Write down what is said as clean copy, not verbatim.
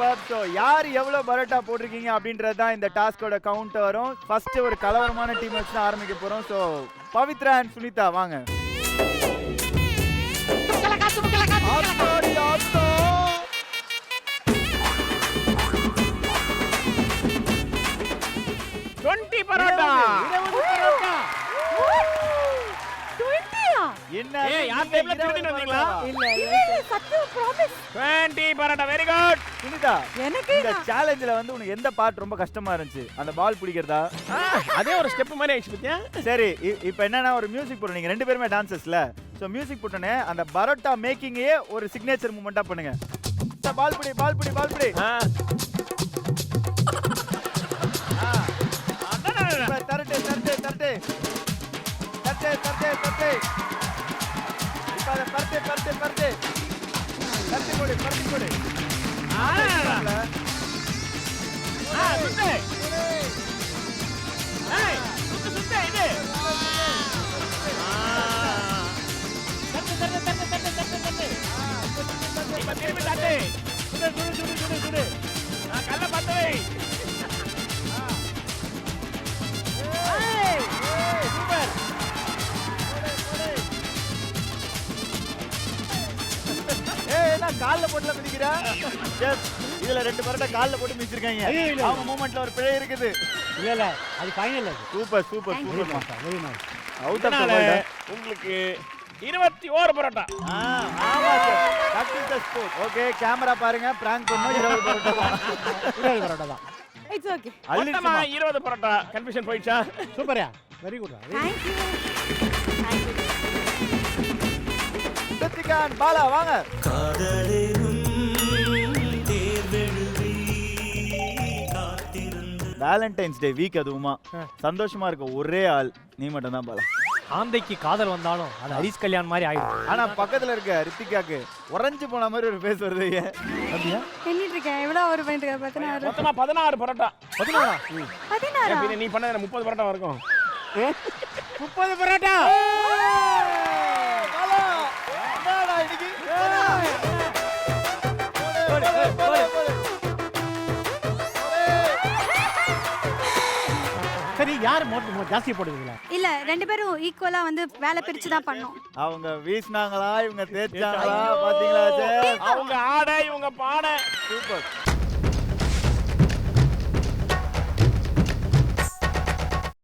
Super. So யார் எவ்வளவு பரோட்டா போட்டிருக்கீங்க அப்படின்றது தான் இந்த டாஸ்கோட கவுண்ட் வரும். ஃபர்ஸ்ட் ஒரு கலவரமான டீம் வச்சு தான் ஆரம்பிக்க போறோம். சோ பவித்ரா அண்ட் சுனிதா வாங்க. ஆத்தாடி ஆத்தா. 20 பரோட்டா. 20 பரோட்டா. 20யா? என்ன ஏய் யார் டேபிள்ல திருடிட்டு வந்தீங்களா? இல்ல சத்தியம் promise. 20 parotta very good. Sunitha எனக்கு இந்த சேலஞ்சில வந்து உனக்கு எந்த பார்ட் ரொம்ப கஷ்டமா இருந்துச்சு? அந்த பால் பிடிக்கிறதா? அதே ஒரு ஸ்டெப் மாதிரி ஆயிடுச்சு பத்தியா? சரி இப்போ என்னன்னா ஒரு மியூசிக் போடுறோம். நீங்க ரெண்டு பேருமே டான்சர்ஸ்ல. சோ மியூசிக் போட்டனே அந்த பரோட்டா மேக்கிங்கே ஒரு சிக்னேச்சர் மூமெண்டா பண்ணுங்க. பால் பிடி பால் பிடி பால் பிடி. தரட்டே தரட்டே தரட்டே தரட்டே தரட்டே தரட்டே. இப்போ அத பரட்டே பரட்டே பரட்டே பரட்டே போடு பரட்டே போடு. சுத்து. ஏய் சுத்து சுத்து இது. தட்டு தட்டு தட்டு தட்டு தட்டு. இப்ப திருப்பி தட்டு. சுடு சுடு சுடு சுடு சுடு. கல்ல பத்த வை. ஏய் சூப்பர். என்ன கால்ல போட்டுல மிதிக்கிறா? எஸ் இதுல ரெண்டு பரோட்டா கால்ல போட்டு மிதிச்சிருக்காங்க. அவங்க மூமெண்ட்ல ஒரு பிழை இருக்குது. இல்ல இல்ல அது ஃபைனல் அது. Super super super. Very nice. Out of அதனால தி உங்களுக்கு 21 பரோட்டா. ஆமா sir. That is the sport. Okay camera பாருங்க. பிராங்க் பண்ணோம் 20 பரோட்டா. 20 பரோட்டா தான். It's okay. மொத்தமா 20 பரோட்டா. கன்ஃபியூஷன் போயிடுச்சா? சூப்பர்யா. Very good. Thank you. Thank you. Satyakant Bala வாங்க. வேலண்டைன்ஸ் டே வீக் அதுவுமா சந்தோஷமா இருக்க ஒரே ஆள் நீ மட்டும் தான் பாலா. ஆந்தைக்கு காதல் வந்தாலும் அது ஹரிஷ் கல்யாண் மாதிரி ஆயிடும். ஆனா பக்கத்துல இருக்க ரித்திகாக்கு உறைஞ்சு போன மாதிரி ஒரு ஃபேஸ் வருது. ஏன் அப்படியா? எண்ணிட்டு இருக்கேன். எவ்வளவு ஒரு பாயிண்ட் 16. மொத்தமா 16 பரோட்டா. 16. 16. பின்ன நீ பண்ணத 30 பரோட்டா இருக்கும். 30 பரோட்டா. பாலா என்னடா இன்னைக்கு? சரி யார் ஜாஸ்தி போடுவீங்களா? இல்ல ரெண்டு பேரும் ஈக்குவலா வந்து வேலை பிரிச்சு தான் பண்ணோம். அவங்க வீசினாங்களா இவங்க தேய்ச்சாங்களா பாத்தீங்களா? அவங்க ஆடை இவங்க பாடை. சூப்பர்.